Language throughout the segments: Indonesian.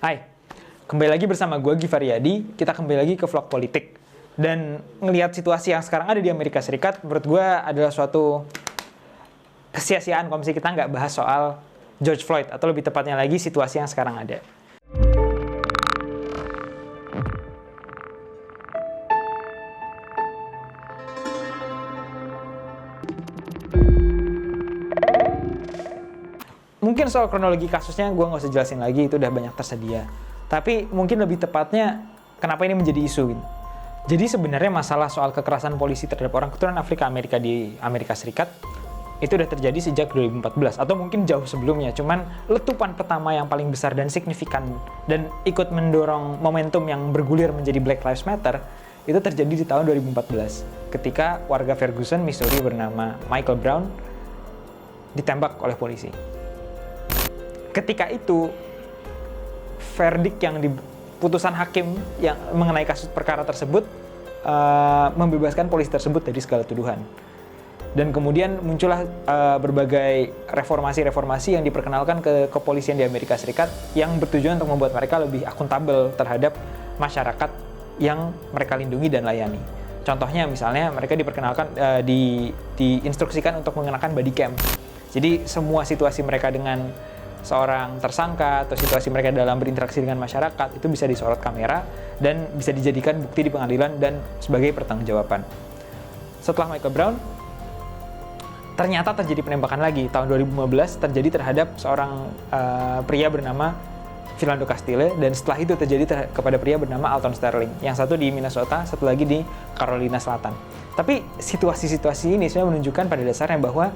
Hai, kembali lagi bersama gue Givari Yadi. Kita kembali lagi ke vlog politik. Dan ngelihat situasi yang sekarang ada di Amerika Serikat, menurut gue adalah suatu kesia-siaan kalau misalnya kita nggak bahas soal George Floyd, atau lebih tepatnya lagi situasi yang sekarang ada. Mungkin soal kronologi kasusnya gue nggak usah jelasin lagi, itu udah banyak tersedia. Tapi mungkin lebih tepatnya, kenapa ini menjadi isu gitu. Jadi sebenarnya masalah soal kekerasan polisi terhadap orang keturunan Afrika Amerika di Amerika Serikat itu udah terjadi sejak 2014 atau mungkin jauh sebelumnya. Cuman letupan pertama yang paling besar dan signifikan dan ikut mendorong momentum yang bergulir menjadi Black Lives Matter itu terjadi di tahun 2014 ketika warga Ferguson, Missouri bernama Michael Brown ditembak oleh polisi. Ketika itu, verdict yang putusan hakim yang mengenai kasus perkara tersebut membebaskan polisi tersebut dari segala tuduhan. Dan kemudian muncullah berbagai reformasi-reformasi yang diperkenalkan ke kepolisian di Amerika Serikat yang bertujuan untuk membuat mereka lebih akuntabel terhadap masyarakat yang mereka lindungi dan layani. Contohnya misalnya mereka diperkenalkan, diinstruksikan untuk mengenakan body cam. Jadi semua situasi mereka dengan seorang tersangka atau situasi mereka dalam berinteraksi dengan masyarakat itu bisa disorot kamera dan bisa dijadikan bukti di pengadilan dan sebagai pertanggungjawaban. Setelah Michael Brown, ternyata terjadi penembakan lagi. Tahun 2015 terjadi terhadap seorang pria bernama Philando Castile, dan setelah itu terjadi kepada pria bernama Alton Sterling. Yang satu di Minnesota, satu lagi di Carolina Selatan. Tapi situasi-situasi ini sebenarnya menunjukkan pada dasarnya bahwa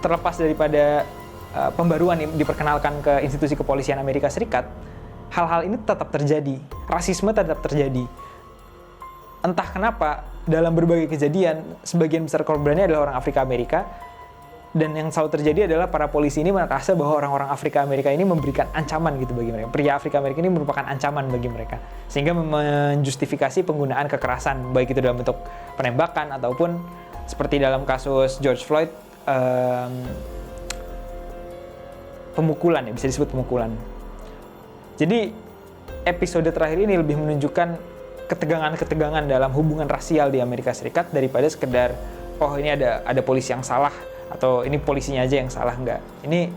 terlepas daripada pembaruan yang diperkenalkan ke institusi kepolisian Amerika Serikat, hal-hal ini tetap terjadi. Rasisme tetap terjadi. Entah kenapa, dalam berbagai kejadian, sebagian besar korbannya adalah orang Afrika Amerika, dan yang selalu terjadi adalah para polisi ini merasa bahwa orang-orang Afrika Amerika ini memberikan ancaman gitu bagi mereka. Pria Afrika Amerika ini merupakan ancaman bagi mereka, sehingga menjustifikasi penggunaan kekerasan, baik itu dalam bentuk penembakan ataupun seperti dalam kasus George Floyd, pemukulan, ya bisa disebut pemukulan. Jadi episode terakhir ini lebih menunjukkan ketegangan-ketegangan dalam hubungan rasial di Amerika Serikat daripada sekedar ini ada polisi yang salah atau ini polisinya aja yang salah. Enggak. Ini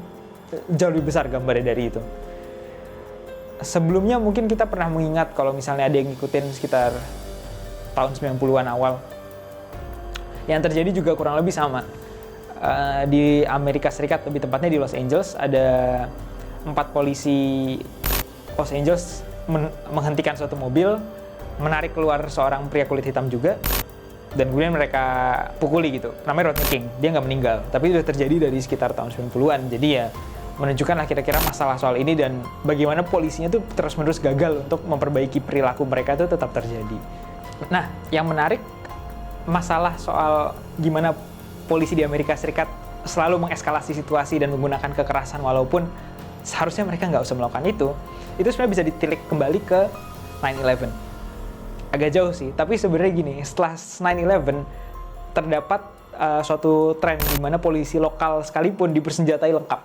jauh lebih besar gambarnya dari itu. Sebelumnya mungkin kita pernah mengingat kalau misalnya ada yang ngikutin sekitar tahun 90-an awal, yang terjadi juga kurang lebih sama. Di Amerika Serikat, lebih tepatnya di Los Angeles, ada 4 polisi Los Angeles menghentikan suatu mobil, menarik keluar seorang pria kulit hitam juga, dan kemudian mereka pukuli gitu. Namanya Rodney King, dia nggak meninggal, tapi itu sudah terjadi dari sekitar tahun 90-an. Jadi ya menunjukkanlah kira-kira masalah soal ini dan bagaimana polisinya tuh terus-menerus gagal untuk memperbaiki perilaku mereka itu tetap terjadi. Nah, yang menarik masalah soal gimana polisi di Amerika Serikat selalu mengeskalasi situasi dan menggunakan kekerasan walaupun seharusnya mereka nggak usah melakukan itu sebenarnya bisa ditilik kembali ke 9/11. Agak jauh sih, tapi sebenarnya gini, setelah 9/11 terdapat suatu tren di mana polisi lokal sekalipun dipersenjatai lengkap,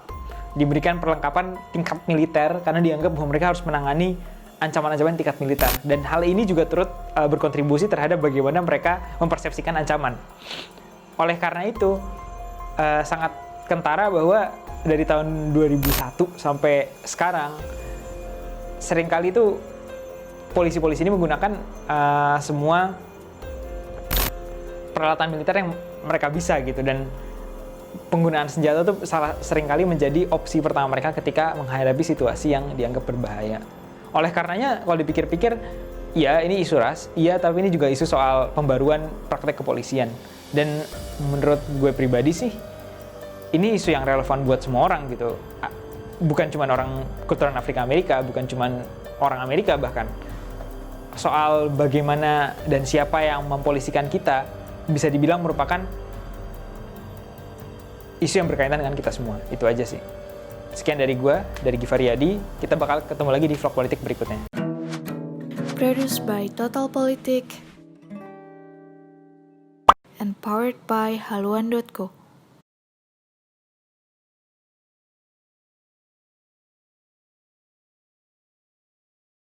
diberikan perlengkapan tingkat militer karena dianggap bahwa mereka harus menangani ancaman-ancaman tingkat militer, dan hal ini juga turut berkontribusi terhadap bagaimana mereka mempersepsikan ancaman. Oleh karena itu, sangat kentara bahwa dari tahun 2001 sampai sekarang, seringkali itu polisi-polisi ini menggunakan semua peralatan militer yang mereka bisa gitu, dan penggunaan senjata itu seringkali menjadi opsi pertama mereka ketika menghadapi situasi yang dianggap berbahaya. Oleh karenanya, kalau dipikir-pikir, ya ini isu ras, iya, tapi ini juga isu soal pembaruan praktek kepolisian. Dan menurut gue pribadi sih, ini isu yang relevan buat semua orang gitu. Bukan cuma orang keturunan Afrika Amerika, bukan cuma orang Amerika bahkan. Soal bagaimana dan siapa yang mempolisikan kita, bisa dibilang merupakan isu yang berkaitan dengan kita semua. Itu aja sih. Sekian dari gue, dari Givari Yadi. Kita bakal ketemu lagi di vlog politik berikutnya. Produced by Total Politik and powered by haluan.co.